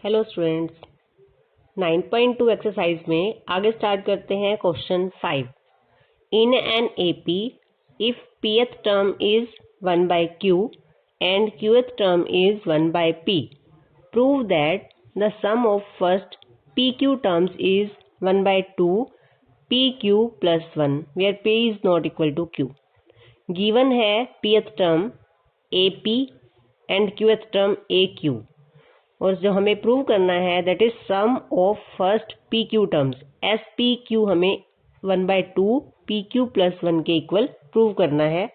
Hello students, 9.2 exercise में आगे start करते हैं question 5। In an AP if pth term is 1 by q and qth term is 1 by p, prove that the sum of first pq terms is 1 by 2 pq plus 1 where p is not equal to q। Given है pth term ap and qth term aq, और जो हमें prove करना है that is sum of first P Q terms. S P Q हमें 1/2 P Q plus 1 के equal prove करना है।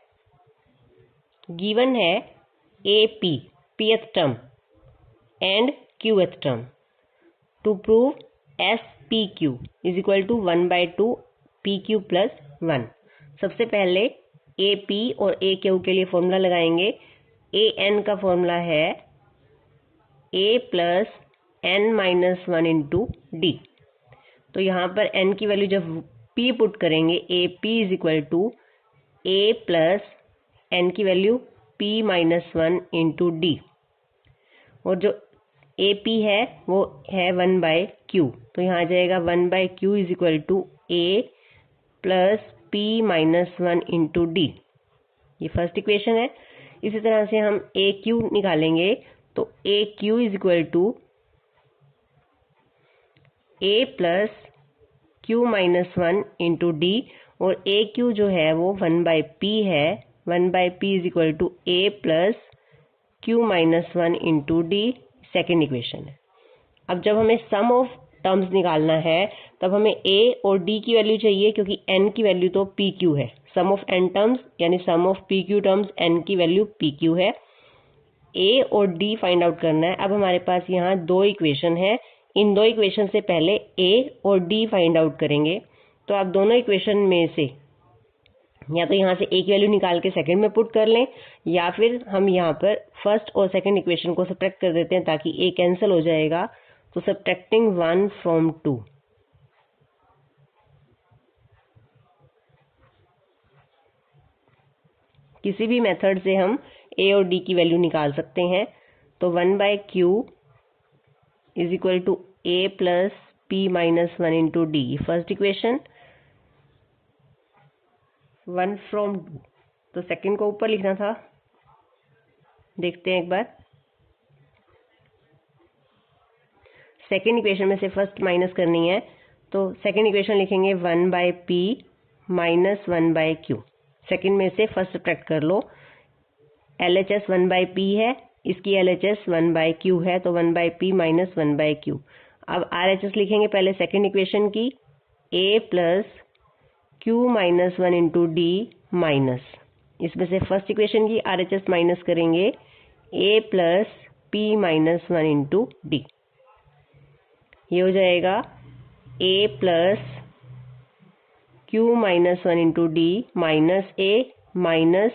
गिवन है A P pth term and qth term. To prove S P Q is equal to 1/2 P Q plus 1। सबसे पहले A P और A Q के लिए फॉर्मूला लगाएंगे। ए एन का फॉर्मूला है a plus n minus 1 into D. तो यहाँ पर n की वैल्यू जब p पुट करेंगे A P is equal to a plus n की value p minus 1 into D, और जो ए पी है वो है 1 बाय क्यू। तो यहाँ आ जाएगा 1 by Q is equal to a plus p minus 1 into D. ये फर्स्ट इक्वेशन है। इसी तरह से हम ए क्यू निकालेंगे तो A Q is equal to A plus Q minus 1 into D, और ए क्यू जो है वो 1 बाय पी है। 1 by P is equal to A plus Q minus 1 into D, second equation है। अब जब हमें सम ऑफ टर्म्स निकालना है तब हमें ए और डी की वैल्यू चाहिए, क्योंकि एन की वैल्यू तो पी क्यू है। सम ऑफ एन टर्म्स यानी sum of P Q terms, N की वैल्यू पी क्यू है। ए और डी फाइंड आउट करना है। अब हमारे पास यहाँ दो इक्वेशन है। इन दो इक्वेशन से पहले ए और डी फाइंड आउट करेंगे। तो आप दोनों इक्वेशन में से या तो यहाँ से ए की वैल्यू निकाल के सेकंड में पुट कर लें, या फिर हम यहाँ पर फर्स्ट और सेकंड इक्वेशन को सब्ट्रैक्ट कर देते हैं ताकि ए कैंसिल हो जाएगा। तो सब्ट्रैक्टिंग 1 from 2, किसी भी मेथड से हम ए और डी की वैल्यू निकाल सकते हैं। तो 1 by Q is equal to A plus P minus 1 into D, first equation. 1 from 2, तो सेकंड को ऊपर लिखना था। देखते हैं एक बार। सेकंड इक्वेशन में से फर्स्ट माइनस करनी है, तो सेकंड इक्वेशन लिखेंगे 1 by P minus 1 by Q. Second में से फर्स्ट सब्ट्रैक्ट कर लो। LHS 1 बाय पी है, इसकी LHS 1 बाय क्यू है, तो 1 by P minus 1 by Q. अब RHS लिखेंगे पहले सेकंड इक्वेशन की, A plus Q minus 1 into D minus, इसमें से फर्स्ट इक्वेशन की RHS माइनस करेंगे A plus P minus 1 into D. ये हो जाएगा A plus Q minus 1 into D minus A minus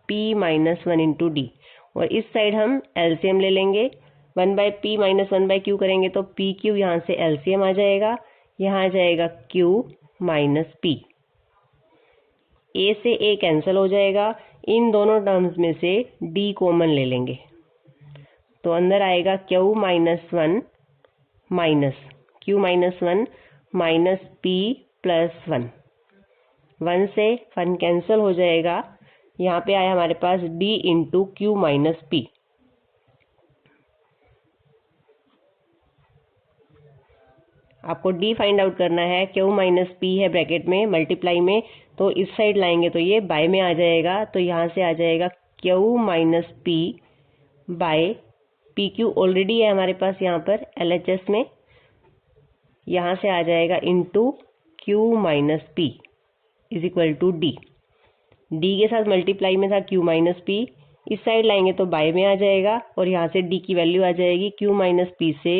P minus 1 into D, और इस साइड हम एलसीएम ले लेंगे। 1 by P minus 1 by Q करेंगे तो पी क्यू यहाँ से एलसीएम आ जाएगा। यहाँ आ जाएगा क्यू माइनस पी। ए से ए कैंसिल हो जाएगा। इन दोनों टर्म्स में से डी कॉमन ले लेंगे, तो अंदर आएगा Q minus 1 minus Q minus 1 minus P plus 1। 1 से 1 कैंसिल हो जाएगा। यहाँ पे आया हमारे पास D into Q minus P. आपको डी फाइंड आउट करना है। क्यू माइनस पी है ब्रैकेट में मल्टीप्लाई में, तो इस साइड लाएंगे तो ये बाय में आ जाएगा। तो यहाँ से आ जाएगा Q minus P by P Q already है हमारे पास यहाँ पर LHS में। यहाँ से आ जाएगा into Q minus P is equal to D. D के साथ मल्टीप्लाई में था क्यू माइनस पी, इस साइड लाएंगे तो बाय में आ जाएगा, और यहाँ से डी की वैल्यू आ जाएगी। क्यू माइनस पी से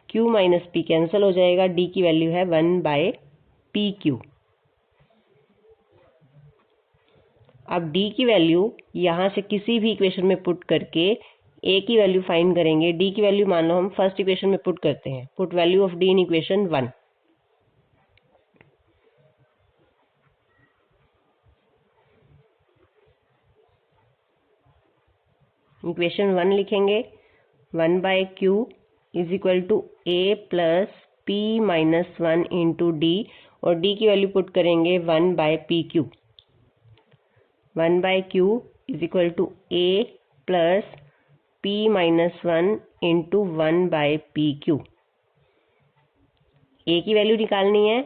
क्यू माइनस पी कैंसिल हो जाएगा। डी की वैल्यू है 1 बाय पी क्यू। अब डी की वैल्यू यहाँ से किसी भी इक्वेशन में पुट करके ए की वैल्यू फाइंड करेंगे। डी की वैल्यू मान लो हम फर्स्ट इक्वेशन में पुट करते हैं। Put value of D in equation 1। Equation 1 लिखेंगे 1 by Q is equal to A plus P minus 1 into D, और डी की वैल्यू पुट करेंगे 1/pq। 1/q is equal to A plus P minus 1 into 1/pq। A की value निकालनी है,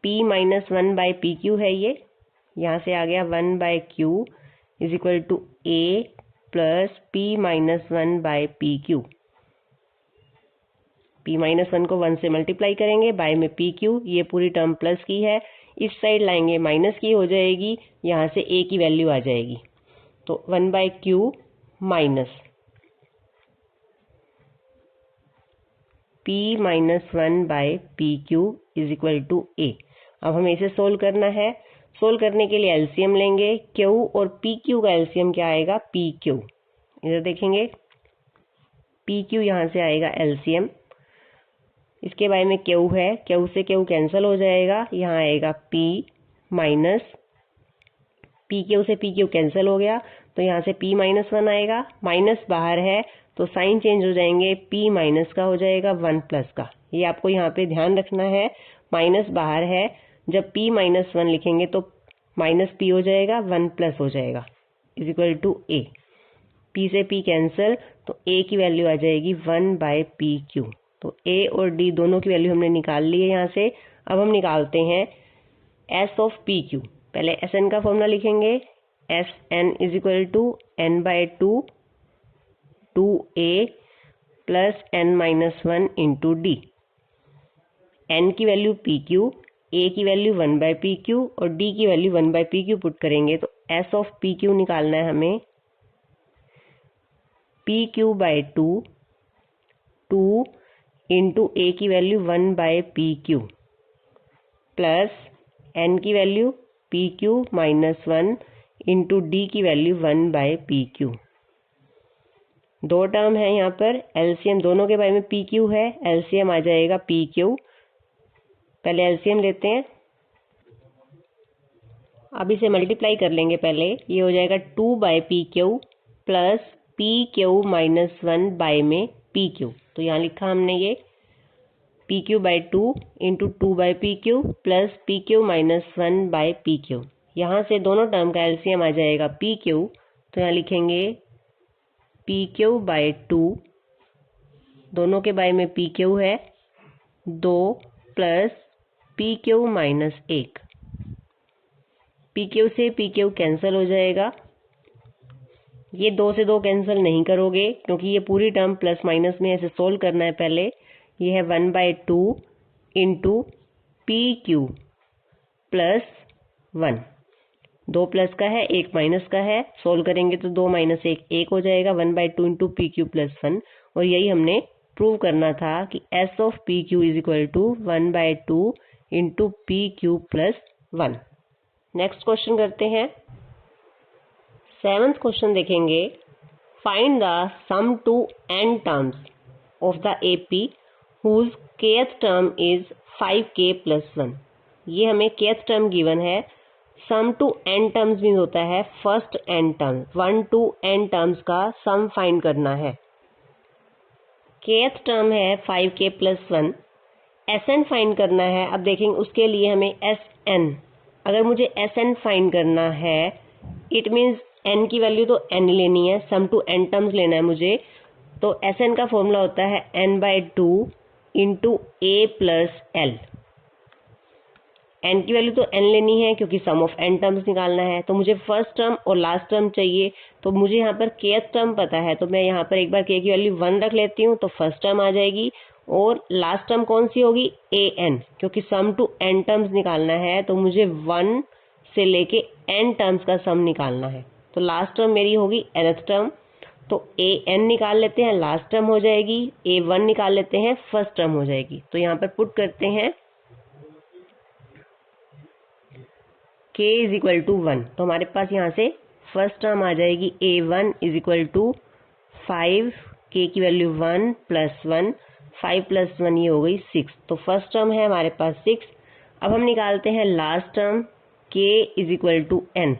p minus 1/pq है ये, यहाँ से आ गया 1/q is equal to A plus p minus 1/pq। p minus 1 को 1 से मल्टीप्लाई करेंगे, बाय में pq, ये पूरी टर्म प्लस की है, इस साइड लाएंगे माइनस की हो जाएगी, यहाँ से a की वैल्यू आ जाएगी, तो 1/q minus p minus 1/pq is equal to a। अब हमें इसे सोल्व करना है। सोल्व करने के लिए एलसीएम लेंगे। q और pq का एलसीएम क्या आएगा, pq। इधर देखेंगे, pq यहाँ से आएगा एलसीएम, इसके बारे में q है, q से q कैंसिल हो जाएगा, यहाँ आएगा p माइनस pq से pq कैंसिल हो गया, तो यहाँ से p माइनस 1 आएगा, माइनस बाहर है तो साइन चेंज हो जाएंगे, p माइनस का हो जाएगा 1 प्लस का। ये आपको यहाँ पे ध्यान रखना है, माइनस बाहर है, जब p माइनस 1 लिखेंगे तो माइनस p हो जाएगा, 1 प्लस हो जाएगा, is equal to a। p से p कैंसिल, तो a की वैल्यू आ जाएगी 1/pq। तो a और d दोनों की वैल्यू हमने निकाल ली है यहाँ से। अब हम निकालते हैं s ऑफ pq। पहले sn का फॉर्मूला लिखेंगे, sn is equal to n/2 2a plus n minus 1 into D. n की वैल्यू pq, a की वैल्यू 1/pq और d की वैल्यू 1/pq पुट करेंगे, तो s ऑफ pq निकालना है हमें, pq/2 2 इंटू a की वैल्यू 1/pq प्लस n की value pq minus 1 into D की वैल्यू 1/pq। दो टर्म है यहाँ पर, एलसीएम दोनों के बारे में pq है, एलसीएम आ जाएगा pq। पहले एलसीएम लेते हैं, अब इसे मल्टीप्लाई कर लेंगे पहले, ये हो जाएगा 2/pq plus pq minus 1 by में pq। तो यहाँ लिखा हमने ये pq/2 into 2/pq plus pq minus 1/pq। यहाँ से दोनों टर्म का एलसीएम आ जाएगा pq, तो यहाँ लिखेंगे pq/2, दोनों के बारे में pq है 2 प्लस pq माइनस 1। pq से pq कैंसिल हो जाएगा, ये 2 से 2 कैंसिल नहीं करोगे क्योंकि ये पूरी टर्म प्लस माइनस में ऐसे सोल्व करना है पहले। ये है 1/2 इंटू pq प्लस 1, 2 प्लस का है 1 माइनस का है, सोल्व करेंगे तो 2 माइनस 1 1 हो जाएगा, 1/2 इंटू pq प्लस 1। और यही हमने प्रूव करना था कि s of pq is equal to 1/2 into pq plus 1। Next question करते हैं। 7th क्वेश्चन देखेंगे, find the sum to n terms of the AP whose kth term is 5k plus 1। ये हमें kth टर्म गिवन है, sum to n terms mean होता है first n term, 1 to n terms का sum find करना है। kth term है 5k plus 1, sn find करना है। अब देखेंगे उसके लिए हमें sn, अगर मुझे sn फाइंड करना है इट मीन्स n की वैल्यू तो n लेनी है, सम टू n टर्म्स लेना है मुझे, तो sn का फॉर्मूला होता है n/2 into a plus l। n की वैल्यू तो n लेनी है क्योंकि सम ऑफ n टर्म्स निकालना है, तो मुझे फर्स्ट टर्म और लास्ट टर्म चाहिए, तो मुझे यहाँ पर kth टर्म पता है, तो मैं यहाँ पर एक बार k की वैल्यू 1 रख लेती हूँ, तो फर्स्ट टर्म आ जाएगी। और लास्ट टर्म कौन सी होगी, an, क्योंकि सम टू n टर्म्स निकालना है तो मुझे 1 से लेके n टर्म्स का सम निकालना है, तो लास्ट टर्म मेरी होगी nth टर्म, तो an निकाल लेते हैं, लास्ट टर्म हो जाएगी, a1 निकाल लेते हैं, फर्स्ट टर्म हो जाएगी। तो यहाँ पर पुट करते हैं k इज इक्वल टू 1, तो हमारे पास यहाँ से फर्स्ट टर्म आ जाएगी a1 is equal to 5, k की वैल्यू 1 प्लस 1, 5 प्लस 1 ये हो गई 6, तो फर्स्ट टर्म है हमारे पास 6। अब हम निकालते हैं last term k is equal to n,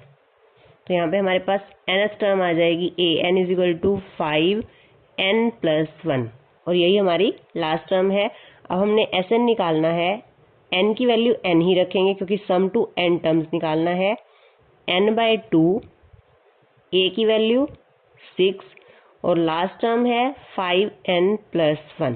तो यहाँ पे हमारे पास nth टर्म आ जाएगी an is equal to 5 n plus 1, और यही हमारी लास्ट टर्म है। अब हमने Sn निकालना है, n की वैल्यू n ही रखेंगे क्योंकि सम टू n टर्म्स निकालना है। n/2, a की वैल्यू 6 और लास्ट टर्म है 5n+1।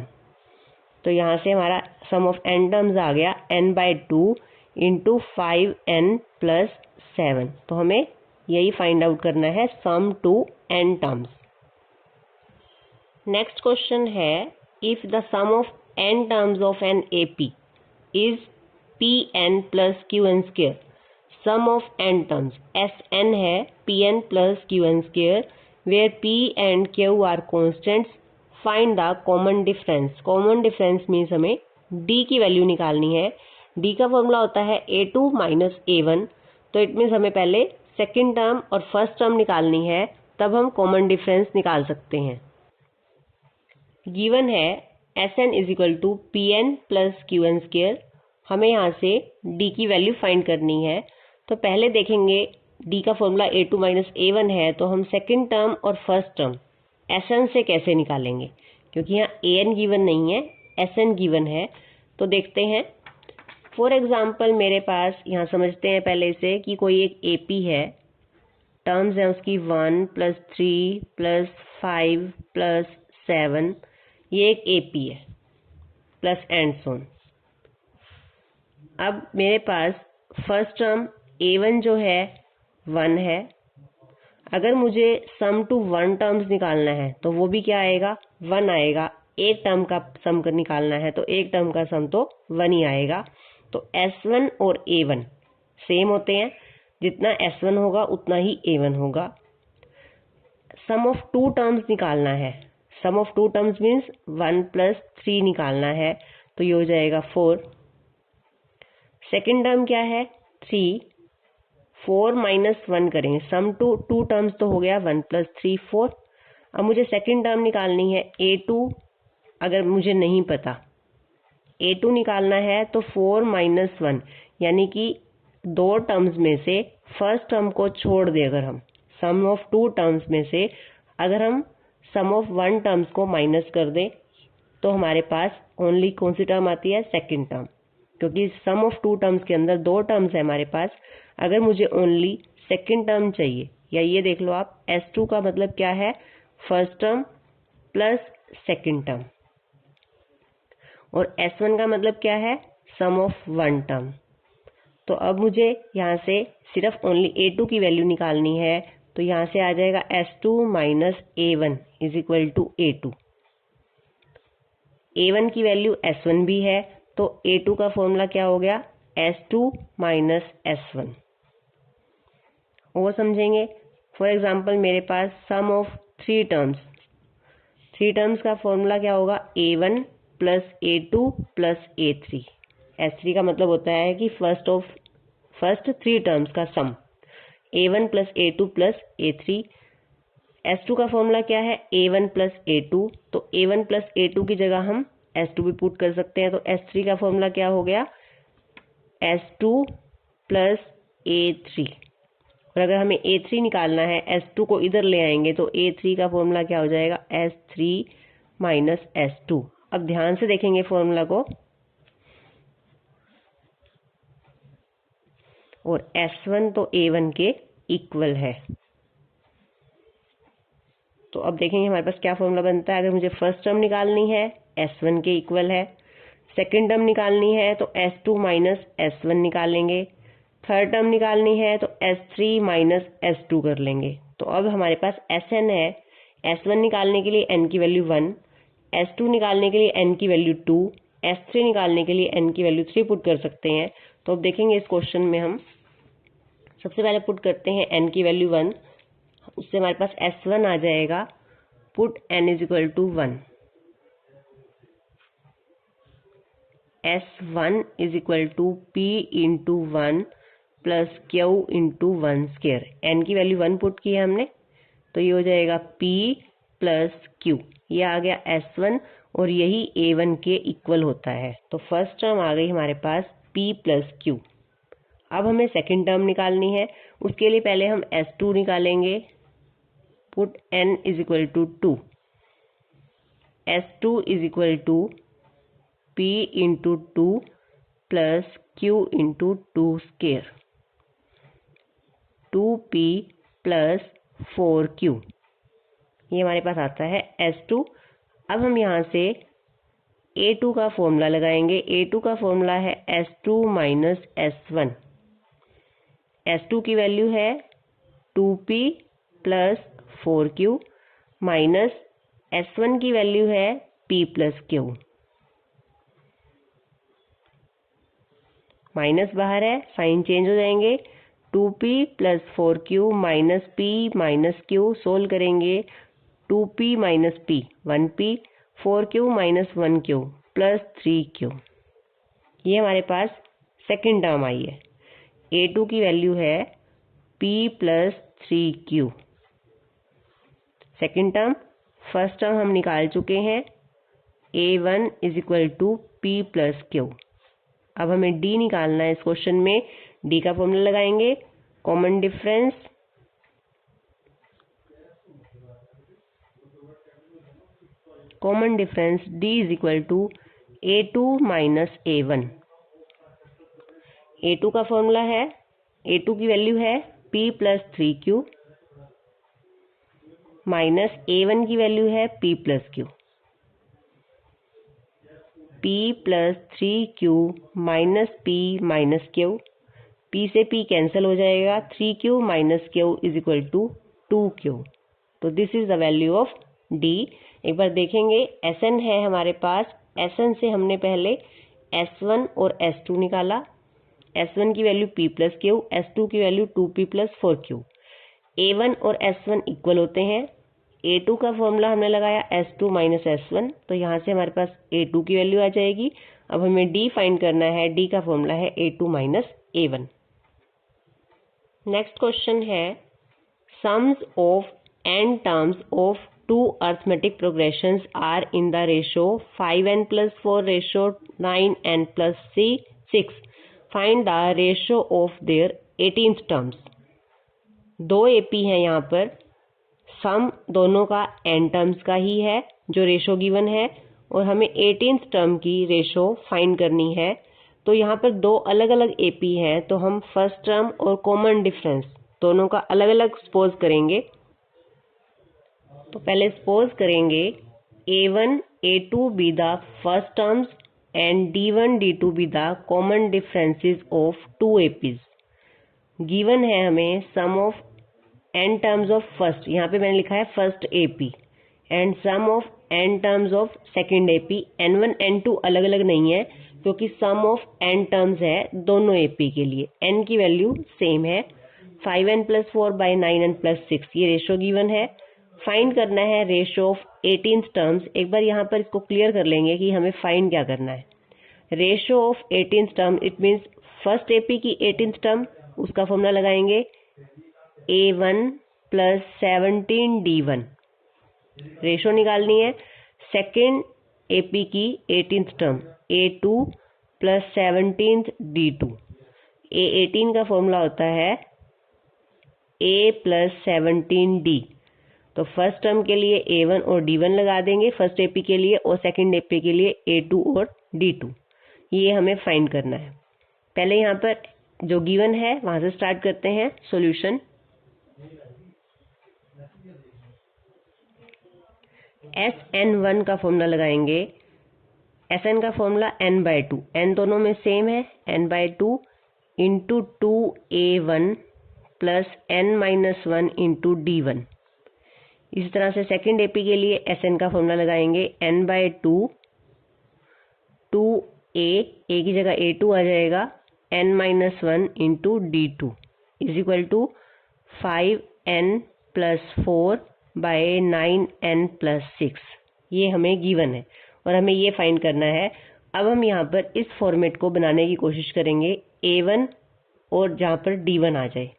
तो यहाँ से हमारा सम ऑफ n टर्म्स आ गया n/2 इंटू 5n+7। तो हमें यही फाइंड आउट करना है sum to n terms. Next question है, if the sum of n terms of an AP is Pn + Qn², sum of n terms Sn है Pn + Qn², where P and Q are constants, find the common difference। Common difference means हमें D की value निकालनी है। D का formula होता है A2 - A1। तो it means हमें पहले सेकेंड टर्म और फर्स्ट टर्म निकालनी है, तब हम कॉमन डिफरेंस निकाल सकते हैं। गिवन है Sn = Pn + Qn²। हमें यहाँ से D की वैल्यू फाइंड करनी है। तो पहले देखेंगे D का फॉर्मूला A2 - A1 है, तो हम सेकेंड टर्म और फर्स्ट टर्म Sn से कैसे निकालेंगे, क्योंकि यहाँ An गिवन नहीं है, Sn गिवन है। तो देखते हैं। फॉर एग्जाम्पल मेरे पास यहाँ समझते हैं पहले से कि कोई एक AP है, टर्म्स हैं उसकी 1 + 3 + 5 + 7, ये एक AP है, प्लस एंड सोन। अब मेरे पास फर्स्ट टर्म A1 जो है 1 है। अगर मुझे सम टू 1 टर्म्स निकालना है तो वो भी क्या आएगा, 1 आएगा। एक टर्म का सम निकालना है तो एक टर्म का सम तो 1 ही आएगा। तो S1 और A1 सेम होते हैं, जितना S1 होगा उतना ही A1 होगा। सम ऑफ 2 टर्म्स निकालना है, सम ऑफ 2 टर्म्स मीन्स 1 + 3 निकालना है, तो ये हो जाएगा 4। सेकेंड टर्म क्या है 3, 4 - 1 करेंगे, सम टू 2 टर्म्स तो हो गया 1 + 3 4। अब मुझे सेकेंड टर्म निकालनी है A2। अगर मुझे नहीं पता A2 निकालना है तो 4 - 1 यानी कि 2 टर्म्स में से फर्स्ट टर्म को छोड़ दे, अगर हम सम ऑफ 2 टर्म्स में से अगर हम सम ऑफ 1 टर्म्स को माइनस कर दें तो हमारे पास ओनली कौन सी टर्म आती है, सेकेंड टर्म, क्योंकि सम ऑफ 2 टर्म्स के अंदर 2 टर्म्स है हमारे पास। अगर मुझे ओनली सेकेंड टर्म चाहिए, या ये देख लो आप, S2 का मतलब क्या है, first term plus second term, और S1 का मतलब क्या है, सम ऑफ 1 टर्म। तो अब मुझे यहाँ से सिर्फ ओनली A2 की वैल्यू निकालनी है, तो यहाँ से आ जाएगा S2 - A1 = A2। A1 की वैल्यू S1 भी है, तो A2 का फॉर्मूला क्या हो गया, S2 - S1। वो समझेंगे। फॉर एग्जाम्पल मेरे पास सम ऑफ 3 टर्म्स, 3 टर्म्स का फॉर्मूला क्या होगा, A1 + A2 + A3। S3 का मतलब होता है कि फर्स्ट 3 टर्म्स का सम, A1 + A2 + A3। S2 का फॉर्मूला क्या है, A1 + A2, तो A1 + A2 की जगह हम S2 भी पुट कर सकते हैं। तो S3 का फॉर्मूला क्या हो गया, S2 + A3। और अगर हमें A3 निकालना है, S2 को इधर ले आएंगे तो A3 का फॉर्मूला क्या हो जाएगा, S3 - S2। अब ध्यान से देखेंगे फॉर्मूला को, और S1 तो A1 के इक्वल है। तो अब देखेंगे हमारे पास क्या फॉर्मूला बनता है। अगर मुझे फर्स्ट टर्म निकालनी है, S1 के इक्वल है। सेकेंड टर्म निकालनी है तो S2 - S1 निकालेंगे। थर्ड टर्म निकालनी है तो S3 - S2 कर लेंगे। तो अब हमारे पास Sn है। S1 निकालने के लिए n की वैल्यू 1, S2 निकालने के लिए n की वैल्यू 2, S3 निकालने के लिए n की वैल्यू 3 पुट कर सकते हैं। तो अब देखेंगे इस क्वेश्चन में हम सबसे पहले पुट करते हैं n की वैल्यू 1, उससे हमारे पास S1 आ जाएगा। Put n = 1, S1 = P × 1 + Q × 1²। n की वैल्यू 1 पुट की है हमने, तो ये हो जाएगा P + Q। ये आ गया S1 और यही A1 के इक्वल होता है। तो फर्स्ट टर्म आ गई हमारे पास P + Q। अब हमें सेकेंड टर्म निकालनी है, उसके लिए पहले हम S2 निकालेंगे। Put n = 2, S2 is equal to P into 2 plus Q into 2 square, 2P plus 4Q, ये हमारे पास आता है S2। अब हम यहाँ से A2 का फॉर्मूला लगाएंगे। A2 का फॉर्मूला है S2 माइनस S1। S2 की वैल्यू है 2P plus 4Q minus S1 की वैल्यू है P प्लस Q। माइनस बाहर है, साइन चेंज हो जाएंगे। 2P plus 4Q minus P minus Q, solve करेंगे 2P minus P 1P, 4Q minus 1Q plus 3Q। ये हमारे पास सेकेंड टर्म आई है। A2 की वैल्यू है P plus 3Q। Second term, first term हम निकाल चुके हैं। A1 is equal to P plus Q। अब हमें D निकालना है। इस क्वेश्चन में D का फॉर्मूला लगाएंगे। Common difference D is equal to A2 minus A1। A2 का फॉर्मूला है, A2 की वैल्यू है P plus 3Q minus A1 की वैल्यू है P plus Q। P plus 3Q minus P minus Q, P से P cancel हो जाएगा। 3Q minus Q is equal to 2Q। तो this is the value of D। एक बार देखेंगे, Sn है हमारे पास। Sn से हमने पहले S1 और S2 निकाला। S1 की value P plus Q, S2 की value 2P plus 4Q। A1 और S1 इक्वल होते हैं। A2 का फॉर्मूला हमने लगाया S2 माइनस S1, तो यहाँ से हमारे पास A2 की वैल्यू आ जाएगी। अब हमें D फाइंड करना है। D का फॉर्मूला है A2 minus A1। Next question है, sums of n terms of two arithmetic progressions are in the ratio 5n plus 4 ratio 9n plus 6। Find the ratio of their 18th terms. दो AP हैं यहाँ पर, सम दोनों का n terms का ही है जो रेशो गिवन है, और हमें 18th टर्म की रेशो फाइंड करनी है। तो यहाँ पर दो अलग अलग AP हैं, तो हम फर्स्ट टर्म और कॉमन डिफरेंस दोनों का अलग अलग सपोज करेंगे। तो पहले सपोज करेंगे A1 A2 be the first terms and D1 D2 be the common differences of two APs। Given है हमें sum of n terms of first, यहाँ पे मैंने लिखा है first AP, and sum of n terms of second AP। n1 n2 अलग अलग नहीं है, क्योंकि सम ऑफ n टर्म्स है दोनों AP के लिए। n की वैल्यू सेम है, 5n plus 4 by 9n plus 6। ये रेशो गिवन है। फाइंड करना है रेशो ऑफ 18th टर्म्स। एक बार यहाँ पर इसको क्लियर कर लेंगे कि हमें फाइंड क्या करना है। Ratio of 18th term, it means first AP की 18th टर्म, उसका फॉर्मूला लगाएंगे A1 प्लस 17 D1। रेशो निकालनी है। सेकेंड AP की 18th term A2 plus 17 D2। A18 का फॉर्मूला होता है A प्लस 17D। तो फर्स्ट टर्म के लिए A1 और D1 लगा देंगे फर्स्ट AP के लिए, और सेकेंड AP के लिए A2 और D2। ये हमें फाइंड करना है। पहले यहाँ पर जो गिवन है वहां से स्टार्ट करते हैं सॉल्यूशन। Sn1 का फॉर्मूला लगाएंगे। Sn का फॉर्मूला n/2, n दोनों में सेम है, n/2 into 2A1 plus n-1 into D1। इसी तरह से सेकेंड AP के लिए Sn का फॉर्मूला लगाएंगे n/2, 2A, A की जगह A2 आ जाएगा, n-1 into D2 is equal to 5n plus 4 by 9n plus 6। ये हमें गिवन है और हमें ये फाइंड करना है। अब हम यहाँ पर इस फॉर्मेट को बनाने की कोशिश करेंगे A1 और जहाँ पर D1 आ जाए।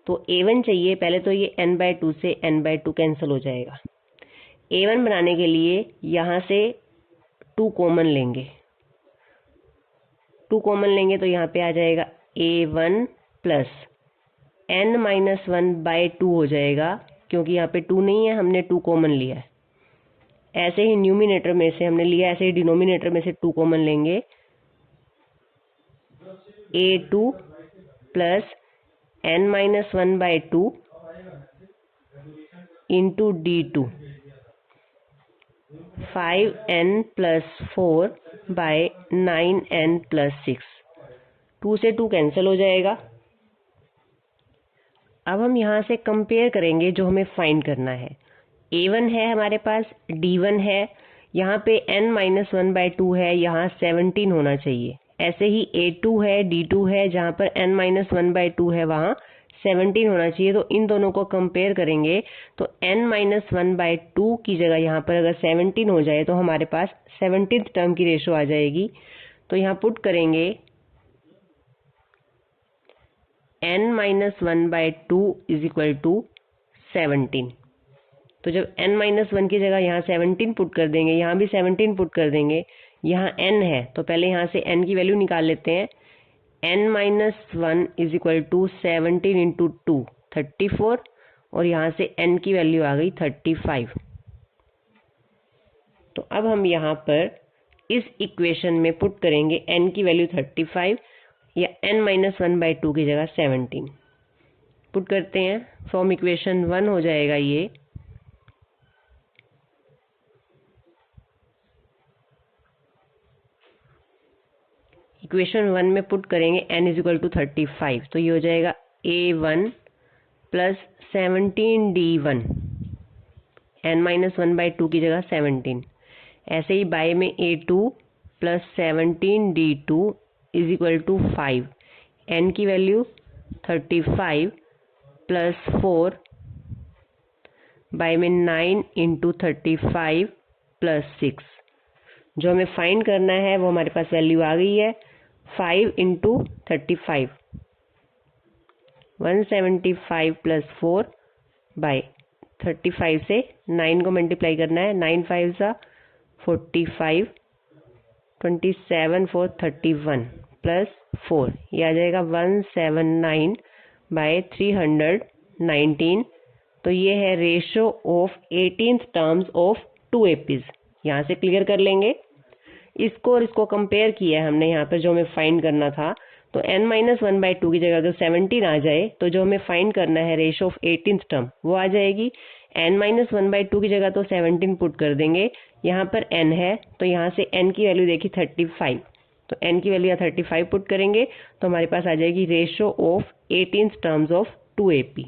तो A1 चाहिए, पहले तो ये n/2 से n/2 कैंसिल हो जाएगा। A1 बनाने के लिए यहाँ से 2 कॉमन लेंगे, 2 कॉमन लेंगे तो यहाँ पे आ जाएगा A1 प्लस n-1/2 हो जाएगा, क्योंकि यहाँ पे 2 नहीं है, हमने 2 कॉमन लिया है। ऐसे ही न्यूमिनेटर में से हमने लिया, ऐसे ही डिनोमिनेटर में से 2 कॉमन लेंगे, A2 plus n-1/2 into D2 5n plus 4 by 9n plus 6। 2 से 2 कैंसिल हो जाएगा। अब हम यहाँ से कंपेयर करेंगे जो हमें फाइंड करना है। A1 है हमारे पास, D1 है, यहाँ पे n-1/2 है, यहाँ 17 होना चाहिए। ऐसे ही A2 है, D2 है, जहाँ पर n-1/2 है वहाँ 17 होना चाहिए। तो इन दोनों को कंपेयर करेंगे तो n-1/2 की जगह यहाँ पर अगर 17 हो जाए तो हमारे पास 17th टर्म की रेशो आ जाएगी। तो यहाँ पुट करेंगे n-1/2 इज इक्वल टू 17। तो जब n-1 की जगह यहाँ 17 पुट कर देंगे, यहाँ भी 17 पुट कर देंगे, यहाँ n है तो पहले यहाँ से n की वैल्यू निकाल लेते हैं। n-1 is equal to 17 into 2 34 और यहाँ से n की वैल्यू आ गई 35। तो अब हम यहाँ पर इस इक्वेशन में पुट करेंगे n की वैल्यू 35 या n-1/2 की जगह 17 पुट करते हैं। फ्रॉम इक्वेशन 1 हो जाएगा ये इक्वेशन 1 में पुट करेंगे n इज इक्वल टू 35, तो ये हो जाएगा A1 प्लस 17D1 n-1/2 की जगह 17। ऐसे ही बाय में A2 plus 17D2 is equal to 5, n की वैल्यू 35 प्लस 4 बाय में 9 इंटू 35 प्लस 6। जो हमें फाइंड करना है वो हमारे पास वैल्यू आ गई है 5 इंटू 35 175 प्लस 4 बाय 35 से 9 को मल्टीप्लाई करना है। 9 5 सा 45 27 4 31 प्लस 4 ये आ जाएगा 179 बाय 319। तो ये है ratio of 18th terms of 2 APs. यहाँ से क्लियर कर लेंगे इसको और इसको कंपेयर किया है हमने यहाँ पर जो हमें फाइंड करना था। तो n-1/2 की जगह अगर 17 आ जाए तो जो हमें फाइंड करना है रेशो ऑफ 18th टर्म वो आ जाएगी। n-1/2 की जगह तो 17 पुट कर देंगे, यहाँ पर n है तो यहाँ से n की वैल्यू देखी 35, तो n की वैल्यू 35 पुट करेंगे तो हमारे पास आ जाएगी ratio of 18th terms of 2 AP।